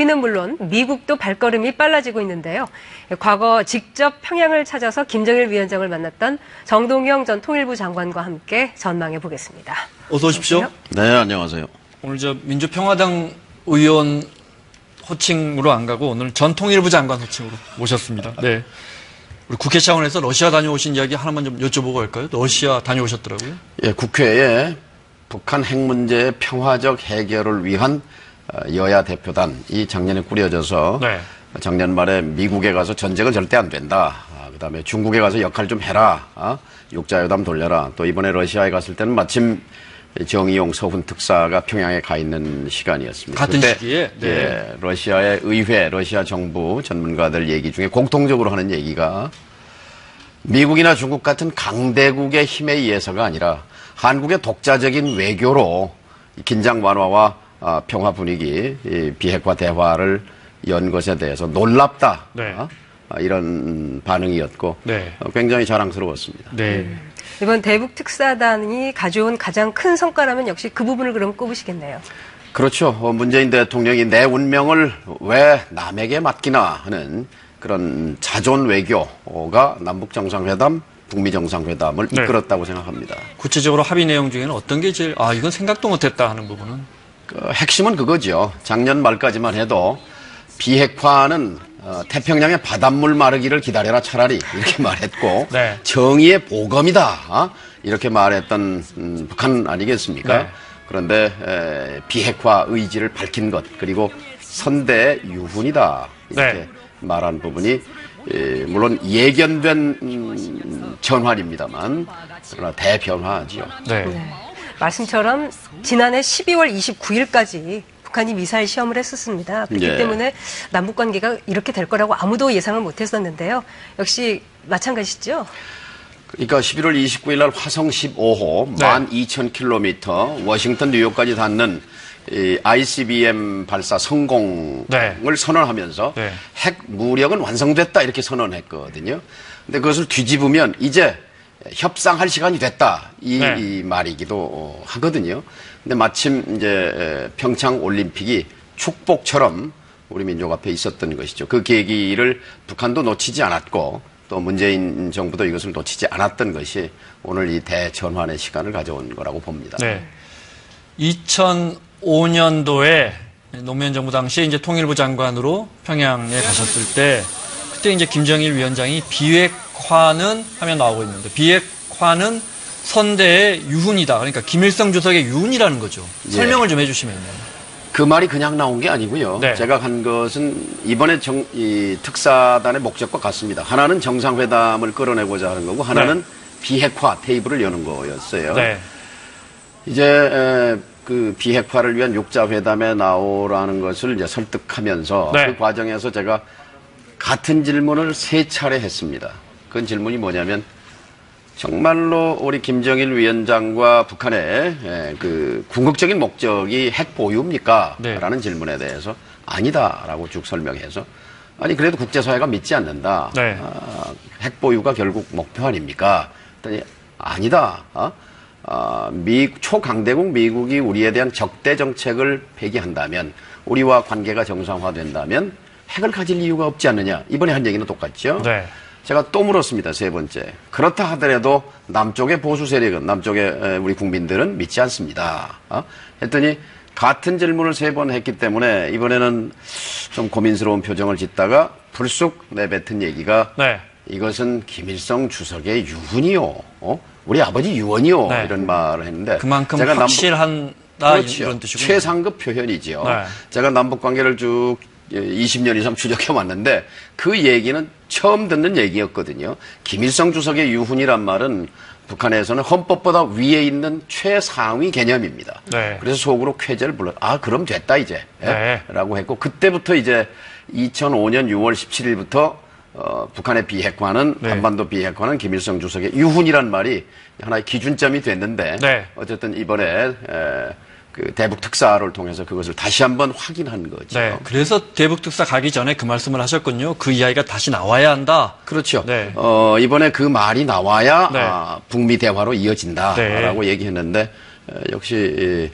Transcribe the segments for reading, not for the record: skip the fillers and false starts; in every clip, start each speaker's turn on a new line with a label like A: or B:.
A: 우리는 물론 미국도 발걸음이 빨라지고 있는데요. 과거 직접 평양을 찾아서 김정일 위원장을 만났던 정동영 전 통일부 장관과 함께 전망해 보겠습니다.
B: 어서 오십시오.
C: 네, 안녕하세요.
B: 오늘 민주평화당 의원 호칭으로 안 가고 오늘 전 통일부 장관 호칭으로 모셨습니다. 네. 우리 국회 차원에서 러시아 다녀오신 이야기 하나만 좀 여쭤보고 할까요? 러시아 다녀오셨더라고요.
C: 예, 국회에 북한 핵 문제의 평화적 해결을 위한 여야 대표단, 이 작년에 꾸려져서
B: 네.
C: 작년 말에 미국에 가서 전쟁은 절대 안 된다. 그다음에 중국에 가서 역할 좀 해라. 육자회담 돌려라. 또 이번에 러시아에 갔을 때는 마침 정의용 서훈 특사가 평양에 가 있는 시간이었습니다.
B: 같은
C: 그때,
B: 시기에? 네.
C: 예, 러시아의 의회, 러시아 정부 전문가들 얘기 중에 공통적으로 하는 얘기가 미국이나 중국 같은 강대국의 힘에 의해서가 아니라 한국의 독자적인 외교로 긴장 완화와 평화 분위기, 비핵화 대화를 연 것에 대해서 놀랍다.
B: 네.
C: 이런 반응이었고
B: 네.
C: 굉장히 자랑스러웠습니다.
B: 네.
A: 이번 대북 특사단이 가져온 가장 큰 성과라면 역시 그 부분을 그럼 꼽으시겠네요.
C: 그렇죠. 문재인 대통령이 내 운명을 왜 남에게 맡기나 하는 그런 자존 외교가 남북 정상회담, 북미 정상회담을
B: 네.
C: 이끌었다고 생각합니다.
B: 구체적으로 합의 내용 중에는 어떤 게 제일 이건 생각도 못했다 하는 부분은?
C: 핵심은 그거죠. 작년 말까지만 해도 비핵화는 태평양의 바닷물 마르기를 기다려라 차라리 이렇게 말했고
B: 네.
C: 정의의 보검이다 이렇게 말했던 북한 아니겠습니까?
B: 네.
C: 그런데 비핵화 의지를 밝힌 것 그리고 선대의 유훈이다 이렇게
B: 네.
C: 말한 부분이 물론 예견된 전환입니다만 그러나 대변화지요.
B: 네.
A: 네. 말씀처럼 지난해 12월 29일까지 북한이 미사일 시험을 했었습니다. 그렇기
C: 예.
A: 때문에 남북 관계가 이렇게 될 거라고 아무도 예상을 못했었는데요. 역시 마찬가지죠.
C: 그러니까 11월 29일 날 화성 15호
B: 네.
C: 12,000km 워싱턴 뉴욕까지 닿는 이 ICBM 발사 성공을
B: 네.
C: 선언하면서
B: 네.
C: 핵 무력은 완성됐다 이렇게 선언했거든요. 근데 그것을 뒤집으면 이제 협상할 시간이 됐다 이 말이기도 하거든요. 근데 마침 이제 평창 올림픽이 축복처럼 우리 민족 앞에 있었던 것이죠. 그 계기를 북한도 놓치지 않았고 또 문재인 정부도 이것을 놓치지 않았던 것이 오늘 이 대전환의 시간을 가져온 거라고 봅니다.
B: 네. 2005년도에 노무현 정부 당시에 이제 통일부 장관으로 평양에 가셨을 때 그때 이제 김정일 위원장이 비핵화는 하면 나오고 있는데 비핵화는 선대의 유훈이다. 그러니까 김일성 주석의 유훈이라는 거죠.
C: 예.
B: 설명을 좀 해주시면요.
C: 그 말이 그냥 나온 게 아니고요.
B: 네.
C: 제가 한 것은 이번에 이 특사단의 목적과 같습니다. 하나는 정상회담을 끌어내고자 하는 거고 하나는 비핵화 테이블을 여는 거였어요.
B: 네.
C: 이제 그 비핵화를 위한 육자회담에 나오라는 것을 이제 설득하면서
B: 네.
C: 그 과정에서 제가 같은 질문을 3차례 했습니다. 그 질문이 뭐냐면 정말로 우리 김정일 위원장과 북한의 그 궁극적인 목적이 핵 보유입니까?
B: 네.
C: 라는 질문에 대해서 아니다라고 쭉 설명해서 아니 그래도 국제사회가 믿지 않는다.
B: 네.
C: 핵 보유가 결국 목표 아닙니까? 그랬더니 아니다. 초강대국 미국이 우리에 대한 적대 정책을 폐기한다면 우리와 관계가 정상화된다면 핵을 가질 이유가 없지 않느냐. 이번에 한 얘기는 똑같죠.
B: 네.
C: 제가 또 물었습니다. 3번째. 그렇다 하더라도 남쪽의 보수 세력은 남쪽의 우리 국민들은 믿지 않습니다. 했더니 같은 질문을 3번 했기 때문에 이번에는 좀 고민스러운 표정을 짓다가 불쑥 내뱉은 얘기가
B: 네.
C: 이것은 김일성 주석의 유훈이요. 우리 아버지 유언이요.
B: 네.
C: 이런 말을 했는데
B: 그만큼
C: 제가
B: 확실한다
C: 그렇죠.
B: 이런 뜻이군요.
C: 최상급 표현이죠.
B: 네.
C: 제가 남북 관계를 쭉 20년 이상 추적해 왔는데 그 얘기는 처음 듣는 얘기였거든요. 김일성 주석의 유훈이란 말은 북한에서는 헌법보다 위에 있는 최상위 개념입니다.
B: 네.
C: 그래서 속으로 쾌재를 불러 그럼 됐다 이제
B: 네.
C: 라고 했고 그때부터 이제 2005년 6월 17일부터 북한의 비핵화는
B: 네.
C: 한반도 비핵화는 김일성 주석의 유훈이란 말이 하나의 기준점이 됐는데
B: 네.
C: 어쨌든 이번에 그 대북 특사를 통해서 그것을 다시 한번 확인한 거죠.
B: 네. 그래서 대북 특사 가기 전에 그 말씀을 하셨군요. 그 이야기가 다시 나와야 한다.
C: 그렇죠.
B: 네.
C: 이번에 그 말이 나와야
B: 네.
C: 북미 대화로 이어진다라고
B: 네.
C: 얘기했는데 역시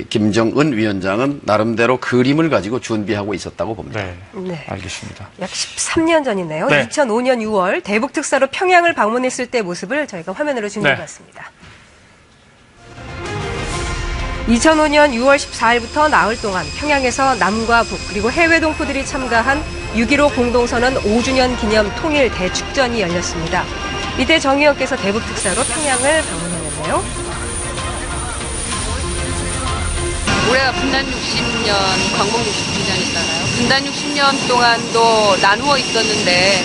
C: 김정은 위원장은 나름대로 그림을 가지고 준비하고 있었다고 봅니다.
B: 네.
A: 네.
B: 알겠습니다.
A: 약 13년 전이네요.
B: 네.
A: 2005년 6월 대북 특사로 평양을 방문했을 때 모습을 저희가 화면으로 준비해봤습니다. 2005년 6월 14일부터 나흘 동안 평양에서 남과 북 그리고 해외 동포들이 참가한 6.15 공동선언 5주년 기념 통일 대축전이 열렸습니다. 이때 정의원께서 대북 특사로 평양을 방문했는데요.
D: 올해가 분단 60년, 광복 60주년이잖아요. 분단 60년 동안도 나누어 있었는데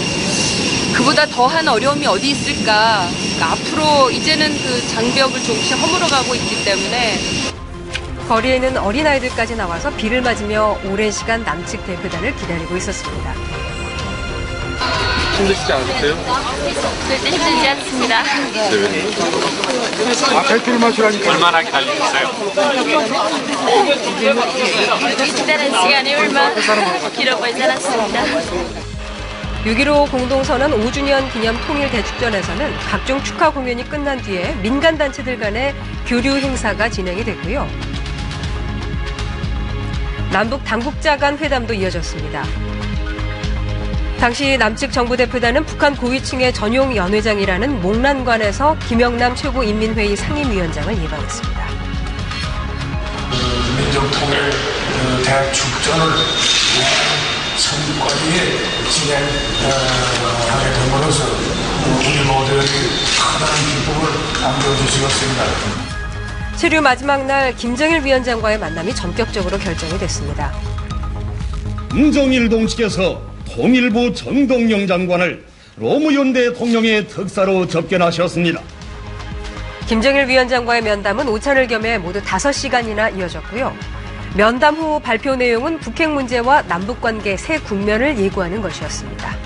D: 그보다 더한 어려움이 어디 있을까. 그러니까 앞으로 이제는 그 장벽을 조금씩 허물어가고 있기 때문에
A: 거리에는 어린아이들까지 나와서 비를 맞으며 오랜 시간 남측 대표단을 기다리고 있었습니다.
E: 힘드시지 않으셨어요?
D: 절대 힘들지 않습니다.
E: 배틀 마시라니까. 얼마나 기다리셨어요?
D: 기다린 시간이 얼마 길어 보이지 않았습니다.
A: 6.15 공동선언 5주년 기념 통일 대축전에서는 각종 축하 공연이 끝난 뒤에 민간단체들 간의 교류 행사가 진행이 됐고요. 남북 당국자 간 회담도 이어졌습니다. 당시 남측 정부 대표단은 북한 고위층의 전용 연회장이라는 목란관에서 김영남 최고인민회의 상임위원장을 예방했습니다.
F: 민족통일 대축전을 성과리에 진행하게 됨으로써 우리 모두에게 커다란 기쁨을 안겨주시었습니다.
A: 체류 마지막 날 김정일 위원장과의 만남이 전격적으로 결정이 됐습니다.
G: 김정일 동지께서 통일부 정동영 장관을 노무현 대통령의 특사로 접견하셨습니다.
A: 김정일 위원장과의 면담은 오찬을 겸해 모두 5시간이나 이어졌고요. 면담 후 발표 내용은 북핵 문제와 남북관계 새 국면을 예고하는 것이었습니다.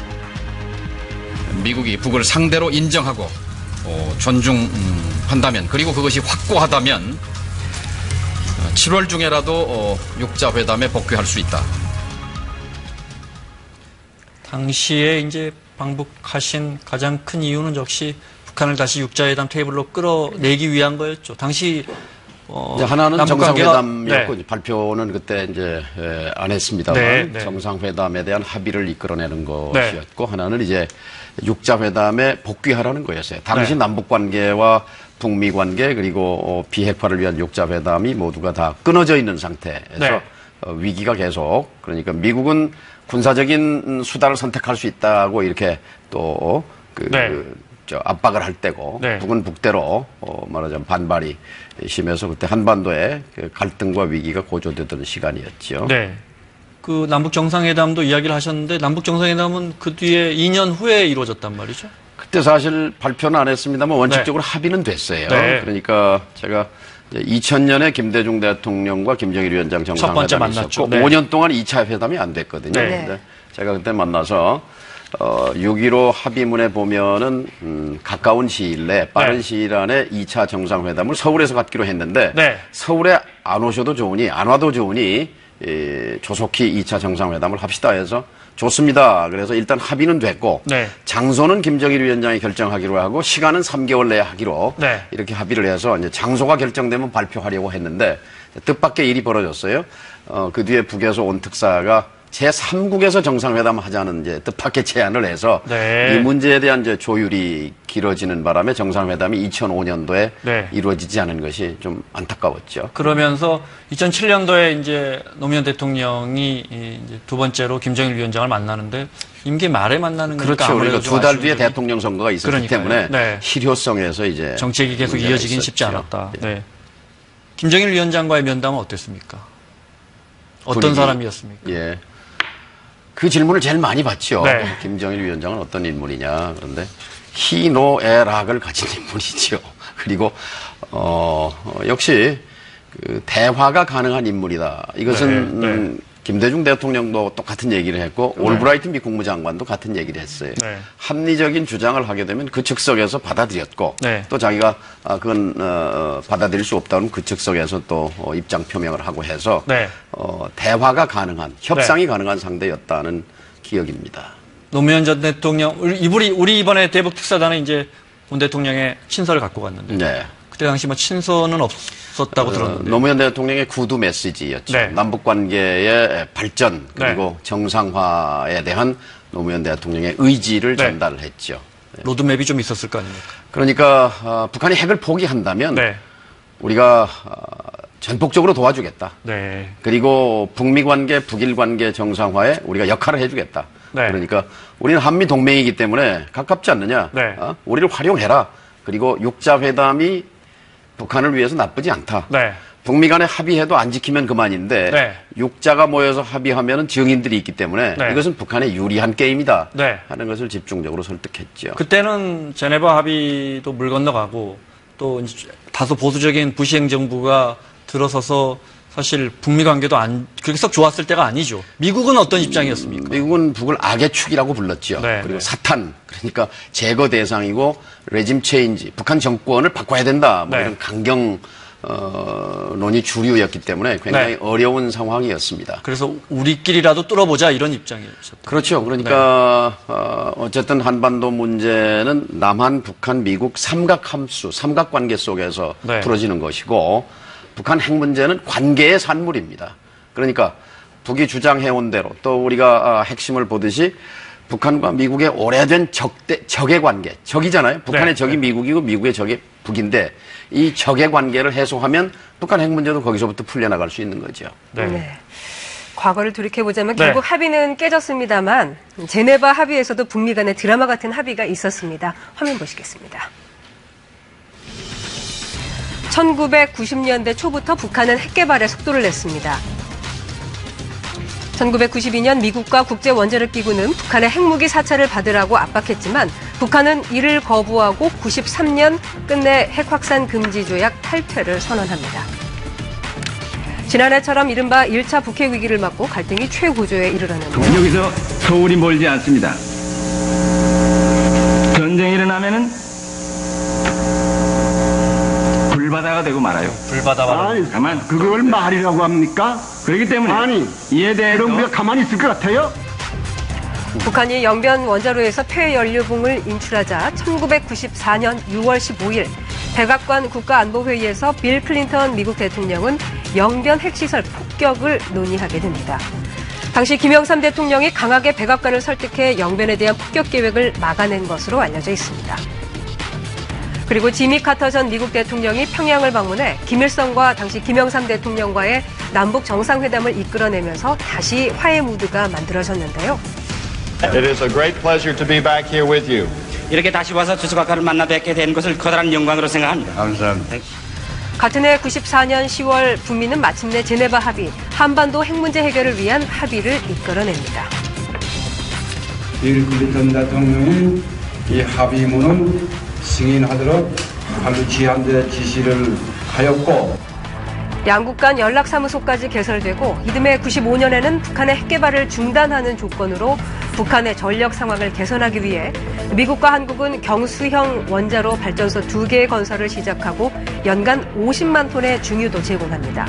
H: 미국이 북을 상대로 인정하고 존중한다면 그리고 그것이 확고하다면 7월 중에라도 육자회담에 복귀할 수 있다.
B: 당시에 이제 방북하신 가장 큰 이유는 역시 북한을 다시 육자회담 테이블로 끌어내기 위한 거였죠. 당시
C: 이제 하나는 정상회담이었고
B: 네.
C: 발표는 그때 이제 안 했습니다만
B: 네, 네.
C: 정상회담에 대한 합의를 이끌어내는 것이었고 하나는 이제 육자회담에 복귀하라는 거였어요. 당시
B: 네.
C: 남북관계와 북미 관계 그리고 비핵화를 위한 육자회담이 모두가 다 끊어져 있는 상태에서
B: 네.
C: 위기가 계속 그러니까 미국은 군사적인 수단을 선택할 수 있다고 이렇게 또 압박을 할 때고
B: 네.
C: 북은 북대로 말하자면 반발이 심해서 그때 한반도에 그 갈등과 위기가 고조되던 시간이었죠.
B: 네. 그 남북 정상회담도 이야기를 하셨는데 남북 정상회담은 그 뒤에 2년 후에 이루어졌단 말이죠.
C: 그때 사실 발표는 안 했습니다만 원칙적으로 합의는 됐어요.
B: 네.
C: 그러니까 제가 2000년에 김대중 대통령과 김정일 위원장
B: 첫 번째
C: 정상회담이
B: 만났죠.
C: 있었고
B: 네.
C: 5년 동안 2차 회담이 안 됐거든요.
B: 네.
C: 근데 제가 그때 만나서 6.15 합의문에 보면은 가까운 시일 내 빠른
B: 네.
C: 시일 안에 2차 정상회담을 서울에서 갖기로 했는데
B: 네.
C: 서울에 안 오셔도 좋으니 안 와도 좋으니 조속히 2차 정상회담을 합시다 해서 좋습니다. 그래서 일단 합의는 됐고
B: 네.
C: 장소는 김정일 위원장이 결정하기로 하고 시간은 3개월 내에 하기로
B: 네.
C: 이렇게 합의를 해서 이제 장소가 결정되면 발표하려고 했는데 뜻밖의 일이 벌어졌어요. 그 뒤에 북에서 온 특사가 제3국에서 정상회담 하자는 이제 뜻밖의 제안을 해서
B: 네.
C: 이 문제에 대한 이제 조율이 길어지는 바람에 정상회담이 2005년도에
B: 네.
C: 이루어지지 않은 것이 좀 안타까웠죠.
B: 그러면서 2007년도에 이제 노무현 대통령이 이제 두 번째로 김정일 위원장을 만나는데 임기 말에 만나는 거니까
C: 그렇죠. 우리가
B: 아무래도
C: 2달 뒤에
B: 아쉬운 점이-
C: 대통령 선거가 있었기
B: 그러니까요.
C: 때문에
B: 네.
C: 실효성에서 이제
B: 정책이 계속
C: 문제가
B: 이어지긴 쉽지
C: 있었죠.
B: 않았다.
C: 예.
B: 네. 김정일 위원장과의 면담은 어땠습니까? 어떤
C: 분위기.
B: 사람이었습니까?
C: 예. 그 질문을 제일 많이 받죠.
B: 네.
C: 김정일 위원장은 어떤 인물이냐. 그런데 희노애락을 가진 인물이죠. 그리고 역시 그 대화가 가능한 인물이다. 이것은
B: 네.
C: 김대중 대통령도 똑같은 얘기를 했고 올브라이트 미 국무장관도 같은 얘기를 했어요.
B: 네.
C: 합리적인 주장을 하게 되면 그 측석에서 받아들였고
B: 네.
C: 또 자기가 그건 받아들일 수 없다면 그 측석에서 또 입장 표명을 하고 해서
B: 네.
C: 대화가 가능한 협상이 가능한 상대였다는 기억입니다.
B: 노무현 전 대통령 우리 이번에 대북 특사단은 이제 문 대통령의 친서를 갖고 갔는데
C: 네.
B: 그때 당시 뭐 친서는 없었다고 들었는데.
C: 노무현 대통령의 구두 메시지였죠.
B: 네.
C: 남북 관계의 발전 그리고 정상화에 대한 노무현 대통령의 의지를
B: 네.
C: 전달했죠.
B: 로드맵이 좀 있었을 거 아닙니까?
C: 그러니까 북한이 핵을 포기한다면
B: 네.
C: 우리가 전폭적으로 도와주겠다.
B: 네.
C: 그리고 북미 관계, 북일 관계 정상화에 우리가 역할을 해주겠다.
B: 네.
C: 그러니까 우리는 한미 동맹이기 때문에 가깝지 않느냐.
B: 네.
C: 우리를 활용해라. 그리고 육자 회담이 북한을 위해서 나쁘지 않다.
B: 네.
C: 북미 간에 합의해도 안 지키면 그만인데
B: 네.
C: 육자가 모여서 합의하면 증인들이 있기 때문에
B: 네.
C: 이것은 북한에 유리한 게임이다
B: 네.
C: 하는 것을 집중적으로 설득했죠.
B: 그때는 제네바 합의도 물 건너가고 또 이제 다소 보수적인 부시 행정부가 들어서서 사실 북미 관계도 그렇게 썩 좋았을 때가 아니죠. 미국은 어떤 입장이었습니까?
C: 미국은 북을 악의 축이라고 불렀죠.
B: 네,
C: 그리고
B: 네.
C: 사탄, 그러니까 제거 대상이고 레짐 체인지, 북한 정권을 바꿔야 된다. 뭐
B: 네.
C: 이런 강경 논이 주류였기 때문에 굉장히
B: 네.
C: 어려운 상황이었습니다.
B: 그래서 우리끼리라도 뚫어보자 이런 입장이었었죠.
C: 그렇죠. 그러니까 어쨌든 한반도 문제는 남한, 북한, 미국 삼각함수, 삼각관계 속에서
B: 네.
C: 풀어지는 것이고 북한 핵 문제는 관계의 산물입니다. 그러니까 북이 주장해온 대로 또 우리가 핵심을 보듯이 북한과 미국의 오래된 적의 관계, 적이잖아요. 북한의
B: 네.
C: 적이 미국이고 미국의 적이 북인데 이 적의 관계를 해소하면 북한 핵 문제도 거기서부터 풀려나갈 수 있는 거죠.
B: 네.
A: 네. 과거를 돌이켜보자면
B: 네.
A: 결국 합의는 깨졌습니다만 제네바 합의에서도 북미 간의 드라마 같은 합의가 있었습니다. 화면 보시겠습니다. 1990년대 초부터 북한은 핵 개발에 속도를 냈습니다. 1992년 미국과 국제원자력기구는 북한의 핵무기 사찰을 받으라고 압박했지만 북한은 이를 거부하고 93년 끝내 핵확산 금지 조약 탈퇴를 선언합니다. 지난해처럼 이른바 1차 북핵 위기를 맞고 갈등이 최고조에 이르렀는데요.
I: 여기서 서울이 멀지 않습니다. 전쟁이 일어나면은 불바다가 되고 말아요.
B: 불바다 말아.
I: 아니, 가만 그걸 말이라고 합니까? 그렇기 때문에 아니 이에 대해서 그럼 우리가 가만히 있을 것 같아요?
A: 북한이 영변 원자로에서 폐연료봉을 인출하자 1994년 6월 15일 백악관 국가안보회의에서 빌 클린턴 미국 대통령은 영변 핵시설 폭격을 논의하게 됩니다. 당시 김영삼 대통령이 강하게 백악관을 설득해 영변에 대한 폭격 계획을 막아낸 것으로 알려져 있습니다. 그리고 지미 카터 전 미국 대통령이 평양을 방문해 김일성과 당시 김영삼 대통령과의 남북 정상회담을 이끌어내면서 다시 화해 무드가 만들어졌는데요.
J: It is a great pleasure to be back here with you.
K: 이렇게 다시 와서 주석아까를 만나 뵙게 된 것을 커다란 영광으로 생각합니다.
J: 감사합니다.
A: 같은 해 94년 10월 북미는 마침내 제네바 합의, 한반도 핵 문제 해결을 위한 합의를 이끌어냅니다.
F: 빌 클린턴 대통령이 이 합의문을 승인하도록 아주 지한대 지시를 하였고
A: 양국 간 연락사무소까지 개설되고 이듬해 95년에는 북한의 핵 개발을 중단하는 조건으로 북한의 전력 상황을 개선하기 위해 미국과 한국은 경수형 원자로 발전소 2개의 건설을 시작하고 연간 50만 톤의 중유도 제공합니다.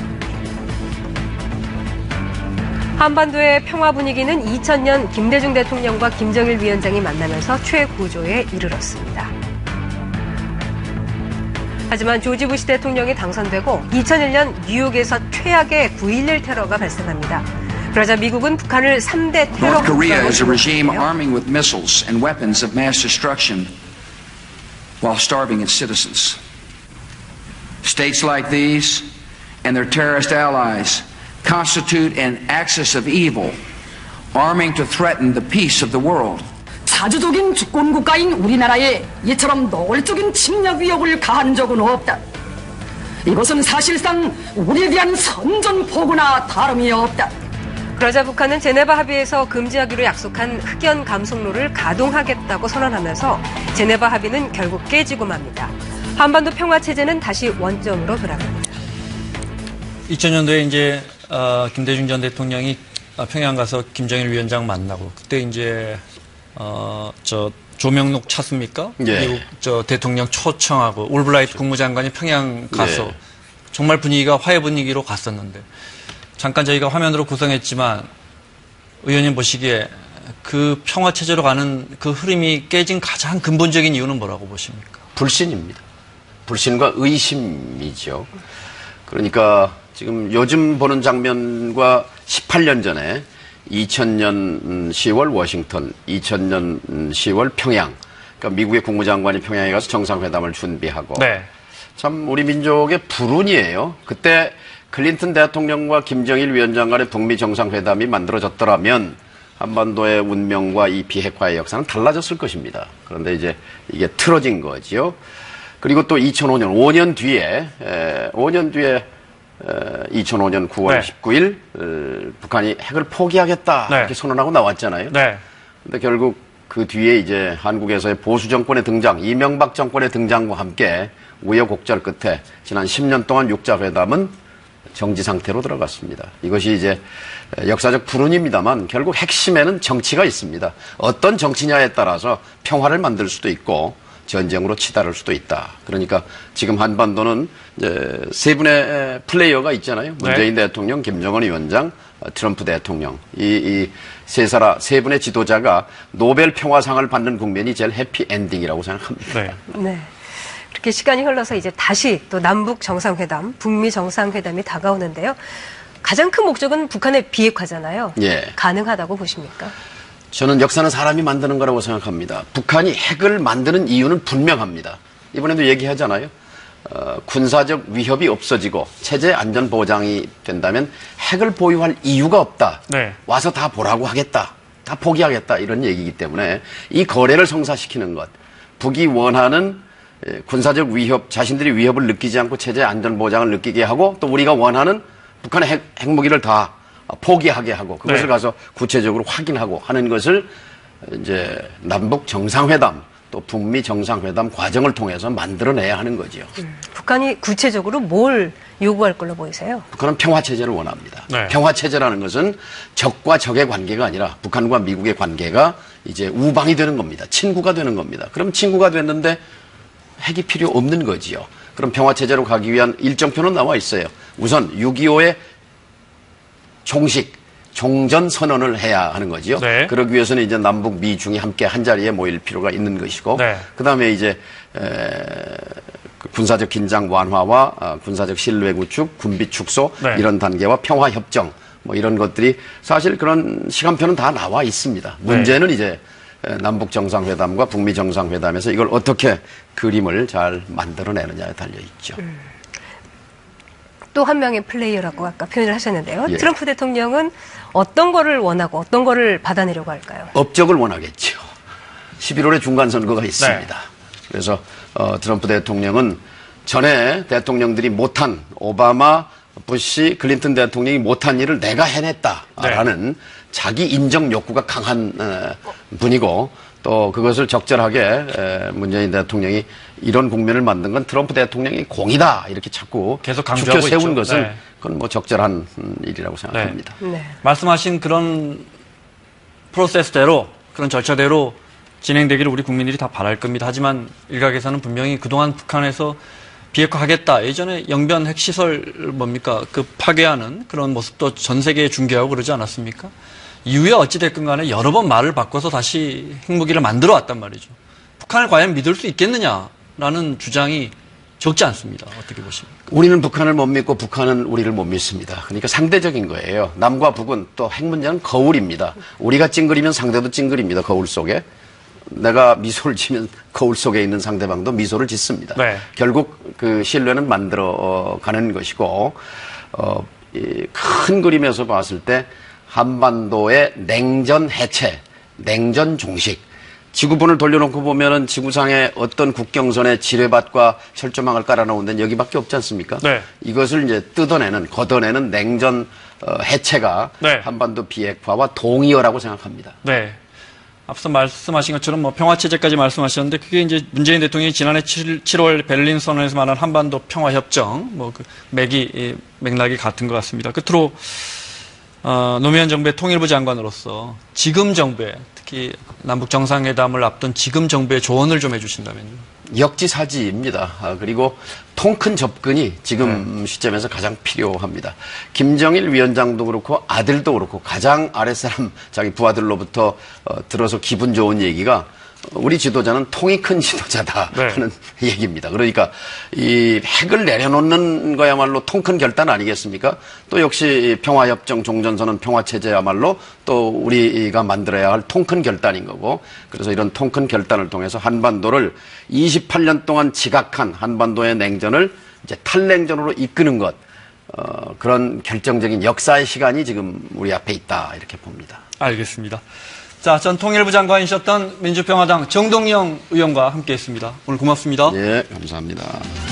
A: 한반도의 평화 분위기는 2000년 김대중 대통령과 김정일 위원장이 만나면서 최고조에 이르렀습니다. 하지만 조지 부시 대통령이 당선되고 2001년 뉴욕에서 최악의 9.11 테러가 발생합니다. 그러자 미국은 북한을 3대 테러
L: North Korea is a
A: 국가로
L: regime
A: 지목했는데요.
L: arming with missiles and weapons of mass destruction while starving its citizens. States like these and their terrorist allies constitute an axis of evil, arming to threaten the peace of the world.
M: 자주적인 주권 국가인 우리나라에 이처럼 노골적인 침략 위협을 가한 적은 없다. 이것은 사실상 우리에 대한 선전포고나 다름이 없다.
A: 그러자 북한은 제네바 합의에서 금지하기로 약속한 흑연 감속로를 가동하겠다고 선언하면서 제네바 합의는 결국 깨지고 맙니다. 한반도 평화 체제는 다시 원점으로 돌아갑니다.
B: 2000년도에 이제 김대중 전 대통령이 평양 가서 김정일 위원장 만나고 그때 이제 조명록 찾습니까?
C: 예.
B: 미국 대통령 초청하고 올브라이트 국무장관이 평양 가서
C: 예.
B: 정말 분위기가 화해 분위기로 갔었는데 잠깐 저희가 화면으로 구성했지만 의원님 보시기에 그 평화 체제로 가는 그 흐름이 깨진 가장 근본적인 이유는 뭐라고 보십니까?
C: 불신입니다. 불신과 의심이죠. 그러니까 지금 요즘 보는 장면과 18년 전에 2000년 10월 워싱턴, 2000년 10월 평양, 그러니까 미국의 국무장관이 평양에 가서 정상회담을 준비하고
B: 네.
C: 참 우리 민족의 불운이에요. 그때 클린턴 대통령과 김정일 위원장 간의 북미 정상회담이 만들어졌더라면 한반도의 운명과 이 비핵화의 역사는 달라졌을 것입니다. 그런데 이제 이게 틀어진 거지요. 그리고 또 2005년, 5년 뒤에 2005년 9월 19일 북한이 핵을 포기하겠다 이렇게 선언하고 나왔잖아요. 근데 결국 그 뒤에 이제 한국에서의 보수 정권의 등장, 이명박 정권의 등장과 함께 우여곡절 끝에 지난 10년 동안 육자회담은 정지 상태로 들어갔습니다. 이것이 이제 역사적 불운입니다만 결국 핵심에는 정치가 있습니다. 어떤 정치냐에 따라서 평화를 만들 수도 있고 전쟁으로 치달을 수도 있다. 그러니까 지금 한반도는 이제 세 분의 플레이어가 있잖아요. 문재인 대통령, 김정은 위원장, 트럼프 대통령. 이 세 분의 지도자가 노벨 평화상을 받는 국면이 제일 해피 엔딩이라고 생각합니다.
A: 네. 이렇게 시간이 흘러서 이제 다시 또 남북 정상회담, 북미 정상회담이 다가오는데요. 가장 큰 목적은 북한의 비핵화잖아요.
C: 예.
A: 가능하다고 보십니까?
C: 저는 역사는 사람이 만드는 거라고 생각합니다. 북한이 핵을 만드는 이유는 분명합니다. 이번에도 얘기하잖아요. 군사적 위협이 없어지고 체제 안전 보장이 된다면 핵을 보유할 이유가 없다. 와서 다 보라고 하겠다. 다 포기하겠다. 이런 얘기이기 때문에 이 거래를 성사시키는 것. 북이 원하는 군사적 위협, 자신들이 위협을 느끼지 않고 체제 안전 보장을 느끼게 하고 또 우리가 원하는 북한의 핵무기를 다 포기하게 하고 그것을 가서 구체적으로 확인하고 하는 것을 이제 남북 정상회담 또 북미 정상회담 과정을 통해서 만들어내야 하는 거죠.
A: 북한이 구체적으로 뭘 요구할 걸로 보이세요?
C: 북한은 평화체제를 원합니다. 평화체제라는 것은 적과 적의 관계가 아니라 북한과 미국의 관계가 이제 우방이 되는 겁니다. 친구가 되는 겁니다. 그럼 친구가 됐는데 핵이 필요 없는 거지요. 그럼 평화체제로 가기 위한 일정표는 나와 있어요. 우선 6.25의 종전 선언을 해야 하는 거지요. 그러기 위해서는 이제 남북 미중이 함께 한 자리에 모일 필요가 있는 것이고, 그 다음에 이제 군사적 긴장 완화와 군사적 신뢰 구축, 군비 축소 이런 단계와 평화 협정 뭐 이런 것들이 사실 그런 시간표는 다 나와 있습니다. 문제는 이제 남북 정상회담과 북미 정상회담에서 이걸 어떻게 그림을 잘 만들어내느냐에 달려있죠.
A: 또 한 명의 플레이어라고 아까 표현을 하셨는데요. 트럼프 대통령은 어떤 거를 원하고 어떤 거를 받아내려고 할까요?
C: 업적을 원하겠죠. 11월에 중간선거가 있습니다. 그래서 트럼프 대통령은 전에 대통령들이 못한 오바마, 부시, 클린턴 대통령이 못한 일을 내가 해냈다라는 자기 인정 욕구가 강한 분이고 또 그것을 적절하게 문재인 대통령이 이런 국면을 만든 건 트럼프 대통령이 공이다 이렇게 자꾸
B: 계속 강조하고
C: 세운
B: 있죠.
C: 것은 그건 뭐 적절한 일이라고 생각합니다.
B: 말씀하신 그런 프로세스대로 그런 절차대로 진행되기를 우리 국민들이 다 바랄 겁니다. 하지만 일각에서는 분명히 그동안 북한에서 비핵화하겠다. 예전에 영변 핵시설 뭡니까? 그 파괴하는 그런 모습도 전 세계에 중계하고 그러지 않았습니까? 이후에 어찌됐건 간에 여러 번 말을 바꿔서 다시 핵무기를 만들어 왔단 말이죠. 북한을 과연 믿을 수 있겠느냐라는 주장이 적지 않습니다. 어떻게 보십니까?
C: 우리는 북한을 못 믿고 북한은 우리를 못 믿습니다. 그러니까 상대적인 거예요. 남과 북은 또 핵 문제는 거울입니다. 우리가 찡그리면 상대도 찡그립니다. 거울 속에. 내가 미소를 지면 거울 속에 있는 상대방도 미소를 짓습니다. 결국 그 신뢰는 만들어 가는 것이고 이 큰 그림에서 봤을 때 한반도의 냉전 해체, 냉전 종식. 지구본을 돌려놓고 보면은 지구상의 어떤 국경선에 지뢰밭과 철조망을 깔아놓은 데는 여기밖에 없지 않습니까? 이것을 이제 걷어내는 냉전 해체가 한반도 비핵화와 동의어라고 생각합니다.
B: 앞서 말씀하신 것처럼 뭐 평화체제까지 말씀하셨는데 그게 이제 문재인 대통령이 지난해 7월 베를린 선언에서 말한 한반도 평화협정, 뭐 그 맥락이 같은 것 같습니다. 끝으로 노무현 정부의 통일부 장관으로서 지금 정부에 특히 남북 정상회담을 앞둔 지금 정부의 조언을 좀 해주신다면요.
C: 역지사지입니다. 그리고 통 큰 접근이 지금 시점에서 가장 필요합니다. 김정일 위원장도 그렇고 아들도 그렇고 가장 아랫사람 자기 부하들로부터 들어서 기분 좋은 얘기가 우리 지도자는 통이 큰 지도자다 하는 얘기입니다. 그러니까 이 핵을 내려놓는 거야말로 통 큰 결단 아니겠습니까? 또 역시 평화협정 종전선언 평화체제야말로 또 우리가 만들어야 할 통 큰 결단인 거고, 그래서 이런 통 큰 결단을 통해서 한반도를 28년 동안 지각한 한반도의 냉전을 이제 탈냉전으로 이끄는 것, 그런 결정적인 역사의 시간이 지금 우리 앞에 있다 이렇게 봅니다.
B: 알겠습니다. 자, 전 통일부 장관이셨던 민주평화당 정동영 의원과 함께했습니다. 오늘 고맙습니다.
C: 네, 감사합니다.